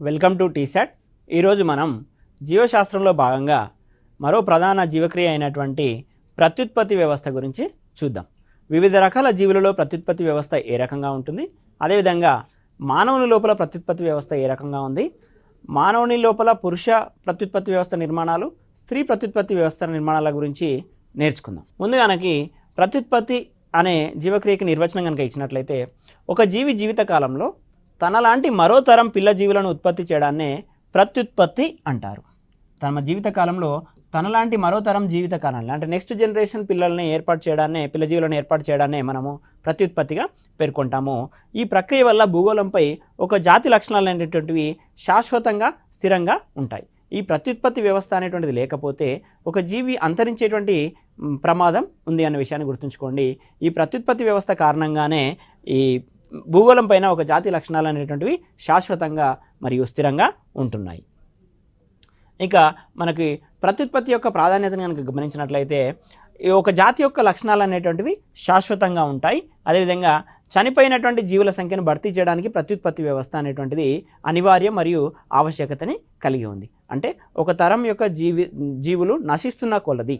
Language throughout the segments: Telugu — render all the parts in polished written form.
Welcome to T-SAT. ఈరోజు మనం జీవశాస్త్రంలో భాగంగా మరో ప్రధాన జీవక్రియ అయినటువంటి ప్రత్యుత్పత్తి వ్యవస్థ గురించి చూద్దాం. వివిధ రకాల జీవులలో ప్రత్యుత్పత్తి వ్యవస్థ ఏ రకంగా ఉంటుంది, అదేవిధంగా మానవుని లోపల ప్రత్యుత్పత్తి వ్యవస్థ ఏ రకంగా ఉంది, మానవుని లోపల పురుష ప్రత్యుత్పత్తి వ్యవస్థ నిర్మాణాలు, స్త్రీ ప్రత్యుత్పత్తి వ్యవస్థ నిర్మాణాల గురించి నేర్చుకుందాం. ముందుగానకి ప్రత్యుత్పత్తి అనే జీవక్రియకి నిర్వచనం కనుక ఇచ్చినట్లయితే, ఒక జీవి జీవిత కాలంలో తనలాంటి మరో తరం పిల్ల జీవులను ఉత్పత్తి చేయడాన్నే ప్రత్యుత్పత్తి అంటారు. తమ జీవిత కాలంలో తనలాంటి మరో తరం జీవిత కాలంలో అంటే నెక్స్ట్ జనరేషన్ పిల్లల్ని ఏర్పాటు చేయడాన్నే, పిల్ల జీవులను ఏర్పాటు చేయడాన్నే మనము ప్రత్యుత్పత్తిగా పేర్కొంటాము. ఈ ప్రక్రియ వల్ల భూగోళంపై ఒక జాతి లక్షణాలు అనేటువంటివి శాశ్వతంగా స్థిరంగా ఉంటాయి. ఈ ప్రత్యుత్పత్తి వ్యవస్థ అనేటువంటిది లేకపోతే ఒక జీవి అంతరించేటువంటి ప్రమాదం ఉంది అనే విషయాన్ని గుర్తుంచుకోండి. ఈ ప్రత్యుత్పత్తి వ్యవస్థ కారణంగానే ఈ భూగోళం పైన ఒక జాతి లక్షణాలు అనేటువంటివి శాశ్వతంగా మరియు స్థిరంగా ఉంటున్నాయి. ఇక మనకి ప్రత్యుత్పత్తి యొక్క ప్రాధాన్యతను కనుక గమనించినట్లయితే, ఒక జాతి యొక్క లక్షణాలు అనేటువంటివి శాశ్వతంగా ఉంటాయి. అదేవిధంగా చనిపోయినటువంటి జీవుల సంఖ్యను భర్తీ చేయడానికి ప్రత్యుత్పత్తి వ్యవస్థ అనేటువంటిది అనివార్యం మరియు ఆవశ్యకతని కలిగి ఉంది. అంటే ఒక తరం యొక్క జీవులు నశిస్తున్న కొలది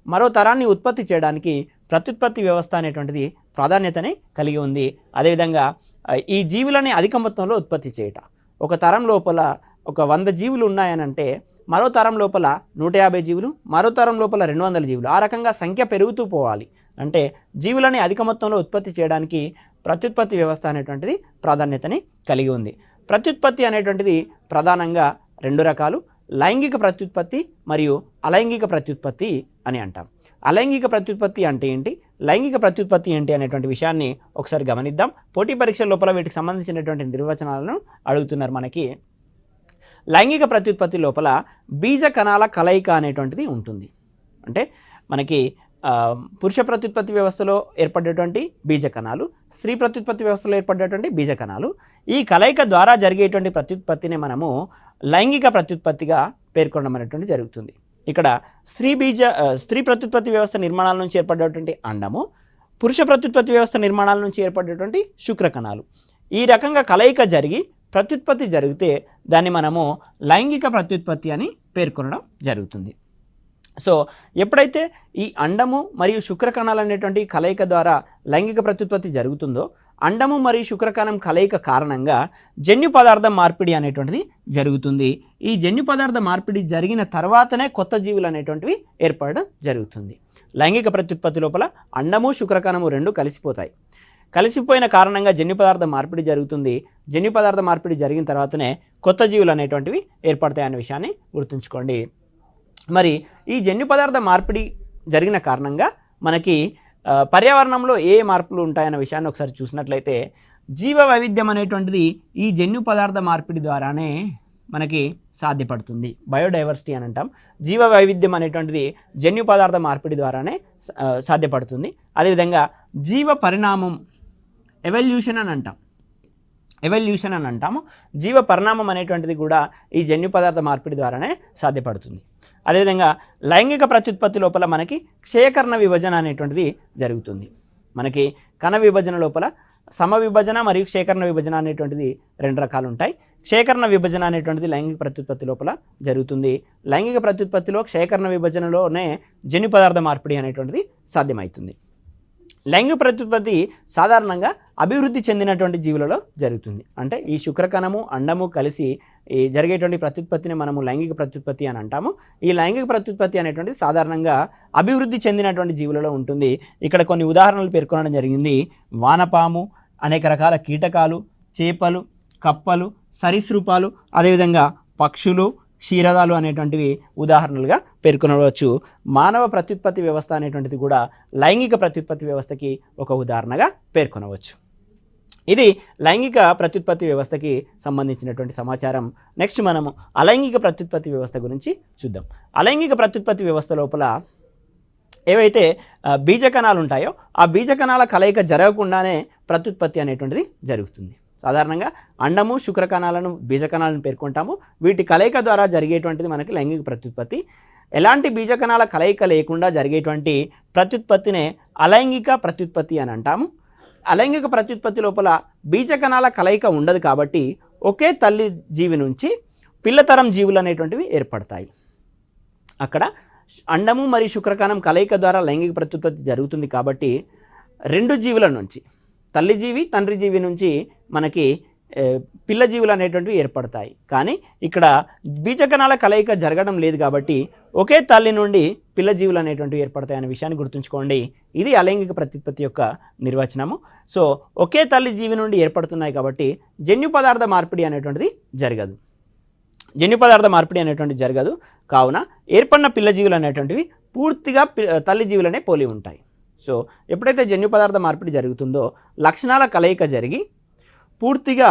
మరో తరాన్ని ఉత్పత్తి చేయడానికి ప్రత్యుత్పత్తి వ్యవస్థ అనేటువంటిది ప్రాధాన్యతని కలిగి ఉంది. అదేవిధంగా ఈ జీవులని అధిక మొత్తంలో ఉత్పత్తి చేయట, ఒక తరం లోపల ఒక 100 జీవులు ఉన్నాయనంటే మరో తరం లోపల 150 జీవులు, మరో తరం లోపల 200 జీవులు, ఆ రకంగా సంఖ్య పెరుగుతూ పోవాలి. అంటే జీవులని అధిక మొత్తంలో ఉత్పత్తి చేయడానికి ప్రత్యుత్పత్తి వ్యవస్థ అనేటువంటిది ప్రాధాన్యతని కలిగి ఉంది. ప్రత్యుత్పత్తి అనేటువంటిది ప్రధానంగా 2 రకాలు: లైంగిక ప్రత్యుత్పత్తి మరియు అలైంగిక ప్రత్యుత్పత్తి అని అంటాం. అలైంగిక ప్రత్యుత్పత్తి అంటే ఏంటి, లైంగిక ప్రత్యుత్పత్తి ఏంటి అనేటువంటి విషయాన్ని ఒకసారి గమనిద్దాం. పోటీ పరీక్షల లోపల వీటికి సంబంధించినటువంటి నిర్వచనాలను అడుగుతున్నారు మనకి. లైంగిక ప్రత్యుత్పత్తి లోపల బీజ కణాల కలయిక అనేటువంటిది ఉంటుంది. అంటే మనకి పురుష ప్రత్యుత్పత్తి వ్యవస్థలో ఏర్పడేటువంటి బీజ కణాలు, స్త్రీ ప్రత్యుత్పత్తి వ్యవస్థలో ఏర్పడేటువంటి బీజ కణాలు, ఈ కలయిక ద్వారా జరిగేటువంటి ప్రత్యుత్పత్తిని మనము లైంగిక ప్రత్యుత్పత్తిగా పేర్కొనడం అనేటువంటి జరుగుతుంది. ఇక్కడ స్త్రీ ప్రత్యుత్పత్తి వ్యవస్థ నిర్మాణాల నుంచి ఏర్పడేటువంటి అండము, పురుష ప్రత్యుత్పత్తి వ్యవస్థ నిర్మాణాల నుంచి ఏర్పడేటువంటి శుక్రకణాలు, ఈ రకంగా కలయిక జరిగి ప్రత్యుత్పత్తి జరిగితే దాన్ని మనము లైంగిక ప్రత్యుత్పత్తి అని పేర్కొనడం జరుగుతుంది. సో ఎప్పుడైతే ఈ అండము మరియు శుక్రకణాలు అనేటువంటి కలయిక ద్వారా లైంగిక ప్రత్యుత్పత్తి జరుగుతుందో, అండము మరియు శుక్రకణం కలయిక కారణంగా జన్యు పదార్థ మార్పిడి అనేటువంటిది జరుగుతుంది. ఈ జన్యు పదార్థ మార్పిడి జరిగిన తర్వాతనే కొత్త జీవులు అనేటువంటివి ఏర్పడడం జరుగుతుంది. లైంగిక ప్రత్యుత్పత్తి లోపల అండము శుక్రకణము 2 కలిసిపోతాయి. కలిసిపోయిన కారణంగా జన్యు పదార్థ మార్పిడి జరుగుతుంది. జన్యు పదార్థ మార్పిడి జరిగిన తర్వాతనే కొత్త జీవులు అనేటువంటివి ఏర్పడతాయనే విషయాన్ని గుర్తుంచుకోండి. మరి ఈ జన్యు పదార్థ మార్పిడి జరిగిన కారణంగా మనకి పర్యావరణంలో ఏ మార్పులు ఉంటాయన్న విషయాన్ని ఒకసారి చూసినట్లయితే, జీవ వైవిధ్యం అనేటువంటిది ఈ జన్యు పదార్థ మార్పిడి ద్వారానే మనకి సాధ్యపడుతుంది. బయోడైవర్సిటీ అని అంటాం. జీవ వైవిధ్యం అనేటువంటిది జన్యు పదార్థ మార్పిడి ద్వారానే సాధ్యపడుతుంది. అదేవిధంగా జీవ పరిణామం, ఎవల్యూషన్ అని అంటాము. జీవ పరిణామం అనేటువంటిది కూడా ఈ జన్యు పదార్థ మార్పిడి ద్వారానే సాధ్యపడుతుంది. అదేవిధంగా లైంగిక ప్రత్యుత్పత్తి లోపల మనకి క్షయకరణ విభజన అనేటువంటిది జరుగుతుంది. మనకి కణ విభజన లోపల సమ విభజన మరియు క్షయకరణ విభజన అనేటువంటిది 2 రకాలు ఉంటాయి. క్షయకరణ విభజన అనేటువంటిది లైంగిక ప్రత్యుత్పత్తి లోపల జరుగుతుంది. లైంగిక ప్రత్యుత్పత్తిలో క్షయకరణ విభజనలోనే జన్యు పదార్థ మార్పిడి అనేటువంటిది సాధ్యమవుతుంది. లైంగిక ప్రత్యుత్పత్తి సాధారణంగా అభివృద్ధి చెందినటువంటి జీవులలో జరుగుతుంది. అంటే ఈ శుక్రకణము అండము కలిసి ఈ జరిగేటువంటి ప్రత్యుత్పత్తిని మనము లైంగిక ప్రత్యుత్పత్తి అని అంటాము. ఈ లైంగిక ప్రత్యుత్పత్తి అనేటువంటిది సాధారణంగా అభివృద్ధి చెందినటువంటి జీవులలో ఉంటుంది. ఇక్కడ కొన్ని ఉదాహరణలు పేర్కొనడం జరిగింది. వానపాము, అనేక రకాల కీటకాలు, చేపలు, కప్పలు, సరీసృపాలు, అదేవిధంగా పక్షులు, క్షీరదాలు అనేటువంటివి ఉదాహరణలుగా పేర్కొనవచ్చు. మానవ ప్రత్యుత్పత్తి వ్యవస్థ అనేటువంటిది కూడా లైంగిక ప్రత్యుత్పత్తి వ్యవస్థకి ఒక ఉదాహరణగా పేర్కొనవచ్చు. ఇది లైంగిక ప్రత్యుత్పత్తి వ్యవస్థకి సంబంధించినటువంటి సమాచారం. నెక్స్ట్ మనము అలైంగిక ప్రత్యుత్పత్తి వ్యవస్థ గురించి చూద్దాం. అలైంగిక ప్రత్యుత్పత్తి వ్యవస్థ లోపల ఏవైతే బీజకణాలు ఉంటాయో ఆ బీజకణాల కలయిక జరగకుండానే ప్రత్యుత్పత్తి అనేటువంటిది జరుగుతుంది. సాధారణంగా అండము శుక్రకణాలను బీజకణాలను పేర్కొంటాము. వీటి కలయిక ద్వారా జరిగేటువంటిది మనకి లైంగిక ప్రత్యుత్పత్తి. ఎలాంటి బీజకణాల కలయిక లేకుండా జరిగేటువంటి ప్రత్యుత్పత్తినే అలైంగిక ప్రత్యుత్పత్తి అని అంటాము. అలైంగిక ప్రత్యుత్పత్తి లోపల బీజకణాల కలయిక ఉండదు కాబట్టి ఒకే తల్లి జీవి నుంచి పిల్లతరం జీవులు అనేటువంటివి ఏర్పడతాయి. అక్కడ అండము మరియు శుక్రకణం కలయిక ద్వారా లైంగిక ప్రత్యుత్పత్తి జరుగుతుంది కాబట్టి రెండు జీవుల నుంచి, తల్లి జీవి తండ్రి జీవి నుంచి మనకి పిల్ల జీవులు అనేటువంటివి ఏర్పడతాయి. కానీ ఇక్కడ బీజకణాల కలయిక జరగడం లేదు కాబట్టి ఒకే తల్లి నుండి పిల్ల జీవులు అనేటువంటివి ఏర్పడతాయి అనే విషయాన్ని గుర్తుంచుకోండి. ఇది అలైంగిక ప్రత్యుత్పత్తి యొక్క నిర్వచనము. సో ఒకే తల్లి జీవి నుండి ఏర్పడుతున్నాయి కాబట్టి జన్యు పదార్థ మార్పిడి అనేటువంటిది జరగదు. జన్యు పదార్థ మార్పిడి అనేటువంటిది జరగదు. కావున ఏర్పడిన పిల్ల జీవులు అనేటువంటివి పూర్తిగా తల్లి జీవులనే పోలి ఉంటాయి. సో ఎప్పుడైతే జన్యు పదార్థ మార్పిడి జరుగుతుందో లక్షణాల కలయిక జరిగి పూర్తిగా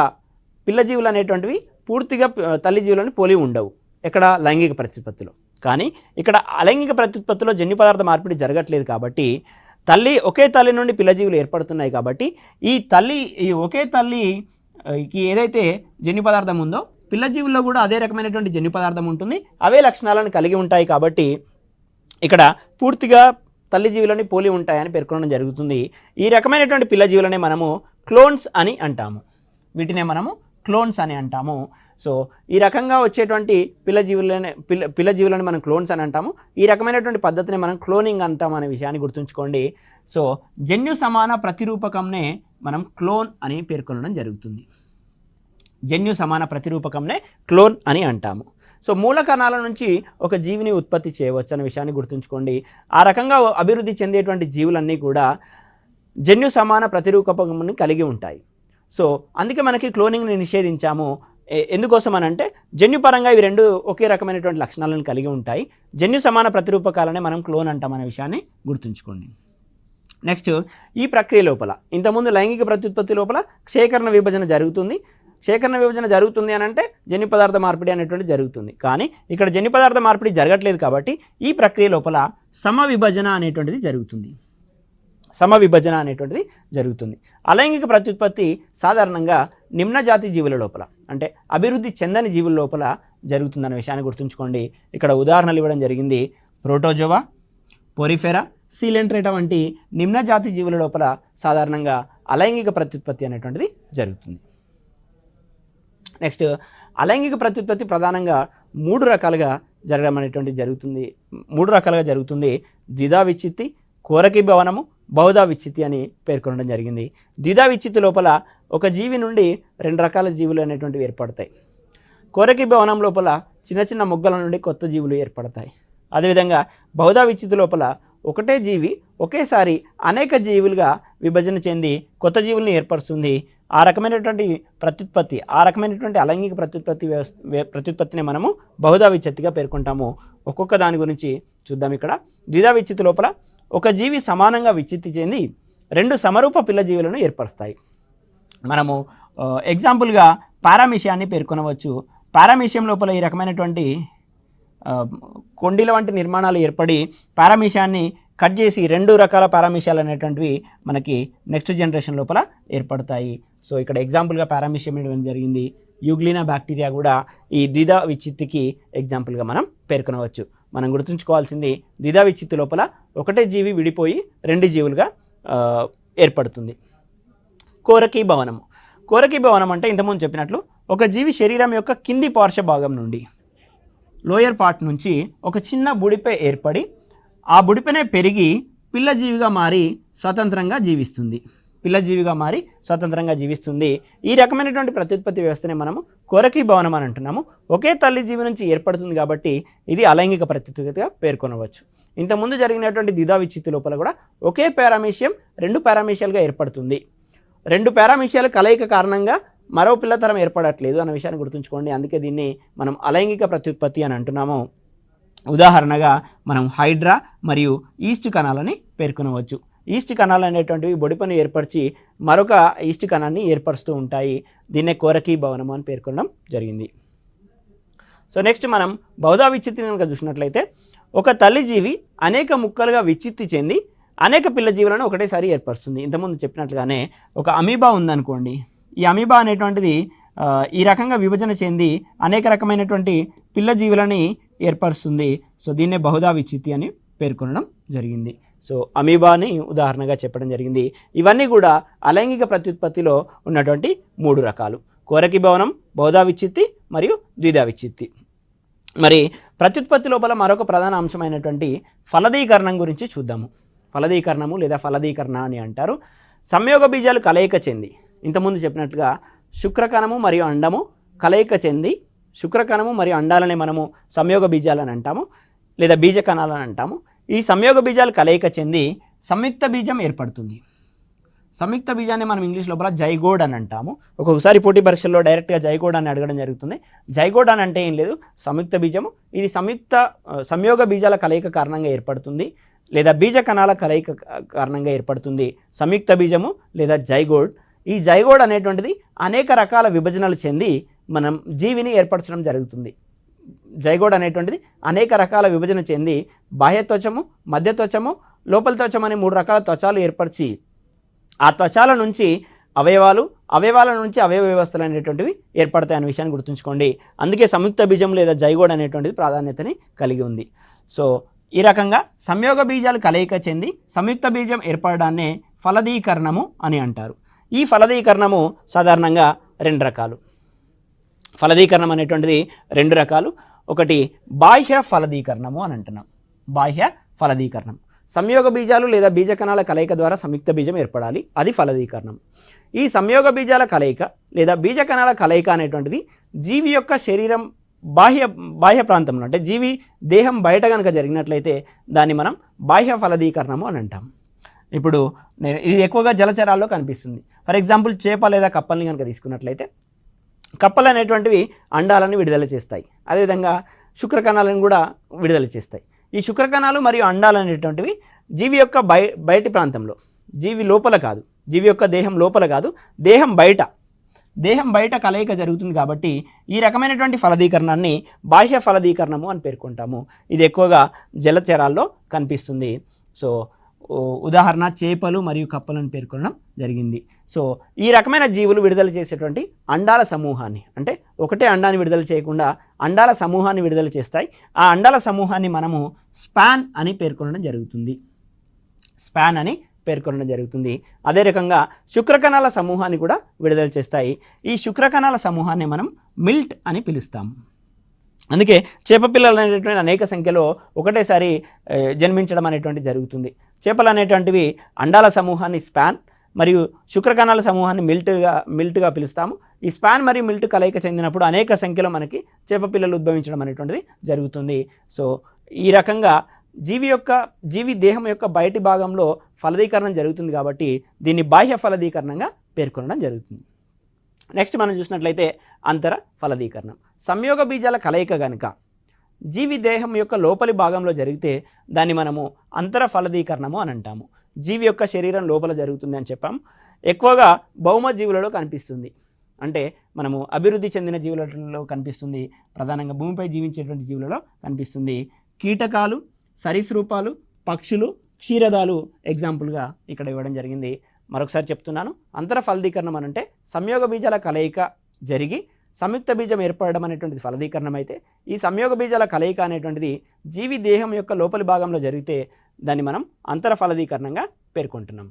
పిల్ల జీవులు అనేటువంటివి పూర్తిగా తల్లి జీవులను పోలి ఉండవు ఎక్కడ లైంగిక ప్రత్యుత్పత్తిలో. కానీ ఇక్కడ అలైంగిక ప్రత్యుత్పత్తిలో జన్యు పదార్థ మార్పిడి జరగట్లేదు కాబట్టి ఒకే తల్లి నుండి పిల్ల జీవులు ఏర్పడుతున్నాయి కాబట్టి ఈ ఒకే తల్లికి ఏదైతే జన్యు పదార్థం ఉందో పిల్ల జీవుల్లో కూడా అదే రకమైనటువంటి జన్యు పదార్థం ఉంటుంది, అవే లక్షణాలను కలిగి ఉంటాయి కాబట్టి ఇక్కడ పూర్తిగా తల్లి జీవులని పోలి ఉంటాయని పేర్కొనడం జరుగుతుంది. ఈ రకమైనటువంటి పిల్ల జీవులనే మనము క్లోన్స్ అని అంటాము. వీటినే మనము క్లోన్స్ అని అంటాము. సో ఈ రకంగా వచ్చేటువంటి పిల్ల జీవులని మనం క్లోన్స్ అని అంటాము. ఈ రకమైనటువంటి పద్ధతిని మనం క్లోనింగ్ అంటాం అనే విషయాన్ని గుర్తుంచుకోండి. సో జన్యు సమాన ప్రతిరూపకంనే మనం క్లోన్ అని పేర్కొనడం జరుగుతుంది. జన్యు సమాన ప్రతిరూపకంనే క్లోన్ అని అంటాము. సో మూల కణాల నుంచి ఒక జీవిని ఉత్పత్తి చేయవచ్చు అనే విషయాన్ని గుర్తుంచుకోండి. ఆ రకంగా అభివృద్ధి చెందేటువంటి జీవులన్నీ కూడా జన్యు సమాన ప్రతిరూపకంని కలిగి ఉంటాయి. సో అందుకే మనకి క్లోనింగ్ని నిషేధించాము. ఎందుకోసం అని అంటే జన్యుపరంగా ఇవి రెండు ఒకే రకమైనటువంటి లక్షణాలను కలిగి ఉంటాయి. జన్యు సమాన ప్రతిరూపకాలనే మనం క్లోన్ అంటాం అనే విషయాన్ని గుర్తుంచుకోండి. నెక్స్ట్ ఈ ప్రక్రియ లోపల ఇంతకుముందు లైంగిక ప్రత్యుత్పత్తి లోపల క్షేకరణ విభజన జరుగుతుంది. క్షేకరణ విభజన జరుగుతుంది అని అంటే జన్యు పదార్థ మార్పిడి అనేటువంటి జరుగుతుంది. కానీ ఇక్కడ జన్యు పదార్థ మార్పిడి జరగట్లేదు కాబట్టి ఈ ప్రక్రియ లోపల సమవిభజన అనేటువంటిది జరుగుతుంది. సమవిభజన అనేటువంటిది జరుగుతుంది. అలైంగిక ప్రత్యుత్పత్తి సాధారణంగా నిమ్న జాతి జీవుల లోపల అంటే అభివృద్ధి చెందని జీవుల లోపల జరుగుతుందనే విషయాన్ని గుర్తుంచుకోండి. ఇక్కడ ఉదాహరణలు ఇవ్వడం జరిగింది. ప్రోటోజోవా, పోరిఫెరా, సీలెంట్రేటా వంటి నిమ్న జాతి జీవుల లోపల సాధారణంగా అలైంగిక ప్రత్యుత్పత్తి అనేటువంటిది జరుగుతుంది. నెక్స్ట్ అలైంగిక ప్రత్యుత్పత్తి ప్రధానంగా మూడు రకాలుగా జరుగుతుంది. ద్విధా విచ్ఛిత్తి, కోరకి భవనము, బహుధా విచ్ఛిత్తి అని పేర్కొనడం జరిగింది. ద్విధా విచ్ఛిత్తి లోపల ఒక జీవి నుండి రెండు రకాల జీవులు అనేటువంటివి ఏర్పడతాయి. కోరకి భవనం లోపల చిన్న చిన్న మొగ్గల నుండి కొత్త జీవులు ఏర్పడతాయి. అదేవిధంగా బహుధా విచ్ఛిత్తి లోపల ఒకటే జీవి ఒకేసారి అనేక జీవులుగా విభజన చెంది కొత్త జీవుల్ని ఏర్పరుస్తుంది. ఆ రకమైనటువంటి అలైంగిక ప్రత్యుత్పత్తిని మనము బహుధా విచ్ఛిత్తిగా పేర్కొంటాము. ఒక్కొక్క దాని గురించి చూద్దాం. ఇక్కడ ద్విధా విచ్ఛిత్తి లోపల ఒక జీవి సమానంగా విచ్ఛిత్తి చెంది రెండు సమరూప పిల్ల జీవులను ఏర్పరుస్తాయి. మనము ఎగ్జాంపుల్గా పారామిషియాన్ని పేర్కొనవచ్చు. పారామిషియం లోపల ఈ రకమైనటువంటి కొండీల వంటి నిర్మాణాలు ఏర్పడి పారామిషియాన్ని కట్ చేసి రెండు రకాల పారామిషియాలు అనేటువంటివి మనకి నెక్స్ట్ జనరేషన్ లోపల ఏర్పడతాయి. సో ఇక్కడ ఎగ్జాంపుల్గా పారామిషియం ఇవ్వడం జరిగింది. యూగ్లినా బ్యాక్టీరియా కూడా ఈ ద్విధా విచ్ఛిత్తికి ఎగ్జాంపుల్గా మనం పేర్కొనవచ్చు. మనం గుర్తుంచుకోవాల్సింది ద్విధా విచ్ఛిత్తి లోపల ఒకటే జీవి విడిపోయి రెండు జీవులుగా ఏర్పడుతుంది. కోరకీ భవనం అంటే ఇంతకుముందు చెప్పినట్లు ఒక జీవి శరీరం యొక్క కింది పార్శ్వ భాగం నుండి లోయర్ పార్ట్ నుంచి ఒక చిన్న బుడిపై ఏర్పడి ఆ బుడిపైనే పెరిగి పిల్ల జీవిగా మారి స్వతంత్రంగా జీవిస్తుంది. ఈ రకమైనటువంటి ప్రత్యుత్పత్తి వ్యవస్థనే మనము కోరకీ భవనం అని అంటున్నాము. ఒకే తల్లి జీవి నుంచి ఏర్పడుతుంది కాబట్టి ఇది అలైంగిక ప్రత్యుత్పత్తిగా పేర్కొనవచ్చు. ఇంతకుముందు జరిగినటువంటి ద్విధా విచ్ఛిత్తి లోపల కూడా ఒకే పారామీషియం రెండు పారామీషియాలుగా ఏర్పడుతుంది. రెండు పారామీషియాల కలయిక కారణంగా మరో పిల్లతరం ఏర్పడట్లేదు అన్న విషయాన్ని గుర్తుంచుకోండి. అందుకే దీన్ని మనం అలైంగిక ప్రత్యుత్పత్తి అని అంటున్నాము. ఉదాహరణగా మనం హైడ్రా మరియు ఈస్ట్ కణాలని పేర్కొనవచ్చు. ఈస్ట్ కణాలు అనేటువంటివి బొడిపను ఏర్పరిచి మరొక ఈస్ట్ కణాన్ని ఏర్పరుస్తూ ఉంటాయి. దీన్నే కోరకీ భవనం అని పేర్కొనడం జరిగింది. సో నెక్స్ట్ మనం బహుధా విచ్ఛిత్తిని కనుక చూసినట్లయితే ఒక తల్లి జీవి అనేక ముక్కలుగా విచ్ఛిత్తి చెంది అనేక పిల్ల జీవులను ఒకటేసారి ఏర్పరుస్తుంది. ఇంతకుముందు చెప్పినట్లుగానే ఒక అమీబా ఉందనుకోండి. ఈ అమీబా అనేటువంటిది ఈ రకంగా విభజన చెంది అనేక రకమైనటువంటి పిల్ల జీవులని ఏర్పరుస్తుంది. సో దీన్నే బహుధా విచ్ఛిత్తి అని పేర్కొనడం జరిగింది. సో అమీబాని ఉదాహరణగా చెప్పడం జరిగింది. ఇవన్నీ కూడా అలైంగిక ప్రత్యుత్పత్తిలో ఉన్నటువంటి మూడు రకాలు. కోరకి భవనం, బహుధా విచ్చిత్తి మరియు ద్విధా విచ్చిత్తి. మరి ప్రత్యుత్పత్తి లోపల మరొక ప్రధాన అంశమైనటువంటి ఫలదీకరణం గురించి చూద్దాము. ఫలదీకరణము లేదా ఫలదీకరణ అని అంటారు. సంయోగ బీజాలు కలయిక చెంది, ఇంతకుముందు చెప్పినట్లుగా శుక్రకణము మరియు అండము కలయిక చెంది, శుక్రకణము మరియు అండాలని మనము సంయోగ బీజాలని అంటాము లేదా బీజ కణాలని అంటాము. ఈ సంయోగ బీజాలు కలయిక చెంది సంయుక్త బీజం ఏర్పడుతుంది. సంయుక్త బీజాన్ని మనం ఇంగ్లీష్ లోపల జైగోడ్ అని అంటాము. ఒక్కొక్కసారి పోటీ పరీక్షల్లో డైరెక్ట్గా జైగోడ్ అని అడగడం జరుగుతుంది. జైగోడ్ అని అంటే ఏం లేదు, సంయుక్త బీజము. ఇది సంయోగ బీజాల కలయిక కారణంగా ఏర్పడుతుంది లేదా బీజ కణాల కలయిక కారణంగా ఏర్పడుతుంది సంయుక్త బీజము లేదా జైగోడ్. ఈ జైగోడ్ అనేటువంటిది అనేక రకాల విభజనలు చెంది మనం జీవిని ఏర్పరచడం జరుగుతుంది. జైగోడ్ అనేటువంటిది అనేక రకాల విభజన చెంది బాహ్య త్వచము, మధ్య త్వచము, లోపల త్వచం అనే 3 రకాల త్వచాలు ఏర్పరిచి ఆ త్వచాల నుంచి అవయవాలు, అవయవాల నుంచి అవయవ వ్యవస్థలు అనేటువంటివి ఏర్పడతాయి అనే విషయాన్ని గుర్తుంచుకోండి. అందుకే సంయుక్త బీజం లేదా జైగోడ్ అనేటువంటిది ప్రాధాన్యతని కలిగి ఉంది. సో ఈ రకంగా సంయోగ బీజాలు కలయిక చెంది సంయుక్త బీజం ఏర్పడడాన్నే ఫలదీకరణము అని అంటారు. ఈ ఫలదీకరణము సాధారణంగా 2 రకాలు. ఫలదీకరణం అనేటువంటిది 2 రకాలు. ఒకటి బాహ్య ఫలదీకరణము అని అంటున్నాం. బాహ్య ఫలదీకరణం సంయోగ బీజాలు లేదా బీజ కణాల కలయిక ద్వారా సంయుక్త బీజం ఏర్పడాలి, అది ఫలదీకరణం. ఈ సంయోగ బీజాల కలయిక లేదా బీజ కణాల కలయిక అనేటువంటిది జీవి యొక్క శరీరం బాహ్య ప్రాంతంలో, అంటే జీవి దేహం బయట కనుక జరిగినట్లయితే దాన్ని మనం బాహ్య ఫలదీకరణము అని అంటాం. ఇప్పుడు ఇది ఎక్కువగా జలచరాల్లో కనిపిస్తుంది. ఫర్ ఎగ్జాంపుల్ చేప లేదా కప్పల్ని కనుక తీసుకున్నట్లయితే కప్పలు అనేటువంటివి అండాలను విడుదల చేస్తాయి, అదేవిధంగా శుక్రకణాలను కూడా విడుదల చేస్తాయి. ఈ శుక్రకణాలు మరియు అండాలు అనేటువంటివి జీవి యొక్క బయటి ప్రాంతంలో, జీవి లోపల కాదు, జీవి యొక్క దేహం లోపల కాదు, దేహం బయట కలయిక జరుగుతుంది. కాబట్టి ఈ రకమైనటువంటి ఫలదీకరణాన్ని బాహ్య ఫలదీకరణము అని పేర్కొంటాము. ఇది ఎక్కువగా జలచరాల్లో కనిపిస్తుంది. సో ఉదాహరణ చేపలు మరియు కప్పలను పేర్కొనడం జరిగింది. సో ఈ రకమైన జీవులు విడుదల చేసేటువంటి అండాల సమూహాన్ని, అంటే ఒకటే అండాన్ని విడుదల చేయకుండా అండాల సమూహాన్ని విడుదల చేస్తాయి. ఆ అండాల సమూహాన్ని మనము స్పాన్ అని పేర్కొనడం జరుగుతుంది. అదే రకంగా శుక్రకణాల సమూహాన్ని కూడా విడుదల చేస్తాయి. ఈ శుక్రకణాల సమూహాన్ని మనం మిల్ట్ అని పిలుస్తాము. అందుకే చేప పిల్లలు అనేటువంటి అనేక సంఖ్యలో ఒకటేసారి జన్మించడం అనేటువంటి జరుగుతుంది. చేపలు అనేటువంటివి అండాల సమూహాన్ని స్పాన్ మరియు శుక్రకణాల సమూహాన్ని మిల్ట్గా పిలుస్తాము. ఈ స్పాన్ మరియు మిల్ట్ కలయిక చెందినప్పుడు అనేక సంఖ్యలో మనకి చేప పిల్లలు ఉద్భవించడం అనేటువంటిది జరుగుతుంది. సో ఈ రకంగా జీవి దేహం యొక్క బయటి భాగంలో ఫలదీకరణం జరుగుతుంది కాబట్టి దీన్ని బాహ్య ఫలదీకరణంగా పేర్కొనడం జరుగుతుంది. నెక్స్ట్ మనం చూసినట్లయితే అంతర ఫలదీకరణం. సంయోగ బీజాల కలయిక కనుక జీవి దేహం యొక్క లోపలి భాగంలో జరిగితే దాన్ని మనము అంతర ఫలదీకరణము అని అంటాము. జీవి యొక్క శరీరం లోపల జరుగుతుంది అని చెప్పాం. ఎక్కువగా భౌమ జీవులలో కనిపిస్తుంది, అంటే మనము అభివృద్ధి చెందిన జీవులలో కనిపిస్తుంది, ప్రధానంగా భూమిపై జీవించేటువంటి జీవులలో కనిపిస్తుంది. కీటకాలు, సరీసృపాలు, పక్షులు, క్షీరదాలు ఎగ్జాంపుల్గా ఇక్కడ ఇవ్వడం జరిగింది. మరొకసారి చెప్తున్నాను, అంతర ఫలదీకరణం అనంటే సంయోగ బీజాల కలయిక జరిగి సంయుక్త బీజం ఏర్పడడం అనేటువంటిది ఫలదీకరణం అయితే, ఈ సంయోగ బీజాల కలయిక అనేటువంటిది జీవి దేహం యొక్క లోపలి భాగంలో జరిగితే దాన్ని మనం అంతర ఫలదీకరణంగా పేర్కొంటున్నాం.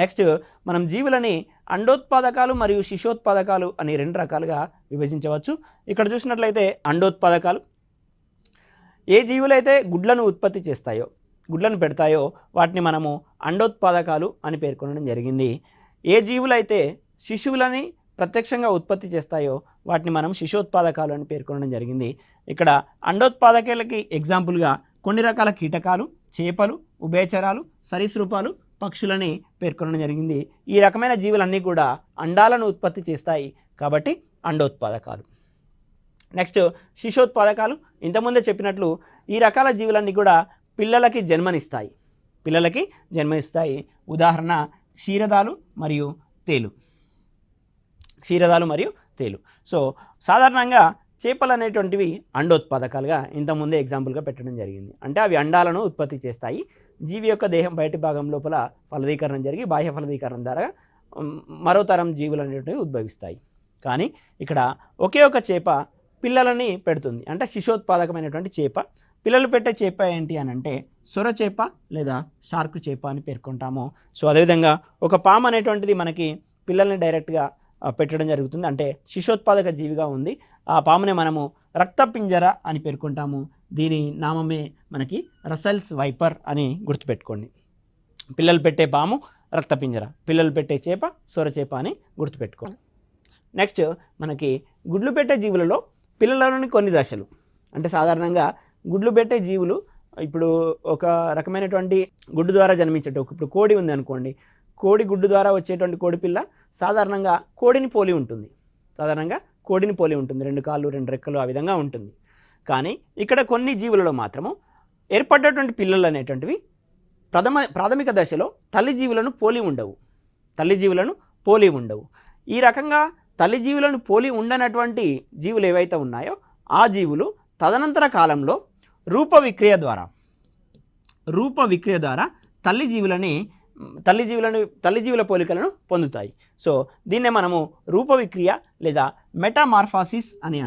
నెక్స్ట్ మనం జీవులని అండోత్పాదకాలు మరియు శిశోత్పాదకాలు అని 2 రకాలుగా విభజించవచ్చు. ఇక్కడ చూసినట్లయితే అండోత్పాదకాలు ఏ జీవులైతే గుడ్లను ఉత్పత్తి చేస్తాయో, గుడ్లను పెడతాయో వాటిని మనము అండోత్పాదకాలు అని పేర్కొనడం జరిగింది. ఏ జీవులైతే శిశువులని ప్రత్యక్షంగా ఉత్పత్తి చేస్తాయో వాటిని మనం శిశోత్పాదకాలు అని పేర్కొనడం జరిగింది. ఇక్కడ అండోత్పాదకాలకి ఎగ్జాంపుల్గా కొన్ని రకాల కీటకాలు, చేపలు, ఉభయచరాలు, సరీసృపాలు, పక్షులని పేర్కొనడం జరిగింది. ఈ రకమైన జీవులన్నీ కూడా అండాలను ఉత్పత్తి చేస్తాయి కాబట్టి అండోత్పాదకాలు. నెక్స్ట్ శిశోత్పాదకాలు. ఇంతకుముందే చెప్పినట్లు ఈ రకాల జీవులన్నీ కూడా పిల్లలకి జన్మనిస్తాయి. ఉదాహరణ క్షీరదాలు మరియు తేలు. సో సాధారణంగా చేపలు అనేటువంటివి అండోత్పాదకాలుగా ఇంతకుముందే ఎగ్జాంపుల్గా పెట్టడం జరిగింది. అంటే అవి అండాలను ఉత్పత్తి చేస్తాయి. జీవి యొక్క దేహం బయటి భాగం లోపల ఫలదీకరణం జరిగి బాహ్య ఫలదీకరణం ద్వారా మరో తరం జీవులు అనేటువంటివి ఉద్భవిస్తాయి. కానీ ఇక్కడ ఒకే ఒక చేప పిల్లలని పెడుతుంది, అంటే శిశోత్పాదకమైనటువంటి చేప. పిల్లలు పెట్టే చేప ఏంటి అని అంటే సొర చేప లేదా షార్క్ చేప అని పేర్కొంటాము. సో అదేవిధంగా ఒక పాము అనేటువంటిది మనకి పిల్లల్ని డైరెక్ట్గా పెట్టడం జరుగుతుంది, అంటే శిశోత్పాదక జీవిగా ఉంది. ఆ పామునే మనము రక్తపింజర అని పేర్కొంటాము. దీని నామమే మనకి రసెల్స్ వైపర్ అని గుర్తుపెట్టుకోండి. పిల్లలు పెట్టే పాము రక్తపింజర, పిల్లలు పెట్టే చేప సొరచేప అని గుర్తుపెట్టుకోండి. నెక్స్ట్ మనకి గుడ్లు పెట్టే జీవులలో పిల్లలలోని కొన్ని దశలు, అంటే సాధారణంగా గుడ్లు పెట్టే జీవులు ఇప్పుడు ఒక రకమైనటువంటి గుడ్డు ద్వారా జన్మించేట, ఇప్పుడు కోడి ఉంది అనుకోండి, కోడి గుడ్డు ద్వారా వచ్చేటువంటి కోడి పిల్ల సాధారణంగా కోడిని పోలి ఉంటుంది, రెండు కాళ్ళు 2 రెక్కలు ఆ విధంగా ఉంటుంది. కానీ ఇక్కడ కొన్ని జీవులలో మాత్రము ఏర్పడ్డటువంటి పిల్లలు అనేటువంటివి ప్రాథమిక దశలో తల్లి జీవులను పోలి ఉండవు. ఈ రకంగా తల్లి జీవులను పోలి ఉండనటువంటి జీవులు ఏవైతే ఉన్నాయో ఆ జీవులు తదనంతర కాలంలో రూప విక్రియ ద్వారా తల్లి జీవుల పోలికలను పొందుతాయి. సో దీన్నే మనము రూప విక్రియ లేదా మెటామార్ఫాసిస్ అని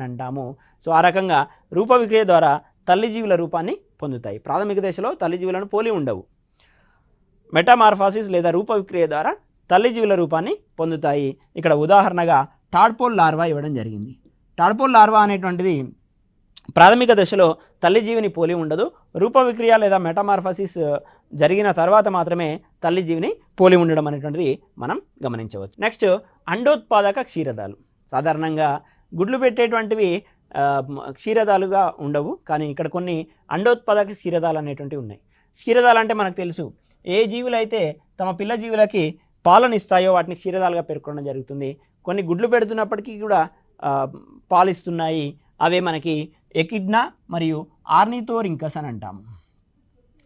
అంటాము. సో ఆ రకంగా రూప విక్రియ ద్వారా తల్లి జీవుల రూపాన్ని పొందుతాయి. ప్రాథమిక దశలో తల్లి జీవులను పోలి ఉండవు. మెటామార్ఫాసిస్ లేదా రూప విక్రియ ద్వారా తల్లి జీవుల రూపాన్ని పొందుతాయి. ఇక్కడ ఉదాహరణగా టాడ్పోల్ లార్వా ఇవ్వడం జరిగింది. టాడ్పోల్ లార్వా అనేటువంటిది ప్రాథమిక దశలో తల్లి జీవిని పోలి ఉండదు. రూప విక్రియ లేదా మెటామార్ఫాసిస్ జరిగిన తర్వాత మాత్రమే తల్లి జీవిని పోలి ఉండడం అనేటువంటిది మనం గమనించవచ్చు. నెక్స్ట్ అండోత్పాదక క్షీరదాలు. సాధారణంగా గుడ్లు పెట్టేటువంటివి క్షీరదాలుగా ఉండవు, కానీ ఇక్కడ కొన్ని అండోత్పాదక క్షీరదాలు అనేటువంటివి ఉన్నాయి. క్షీరదాలు అంటే మనకు తెలుసు, ఏ జీవులైతే తమ పిల్ల జీవులకి పాలనిస్తాయో వాటిని క్షీరదాలుగా పేర్కొనడం జరుగుతుంది. కొన్ని గుడ్లు పెడుతున్నప్పటికీ కూడా పాలిస్తున్నాయి, అవే మనకి ఎకిడ్నా మరియు ఆర్నిథోరింకస్ అని అంటాము.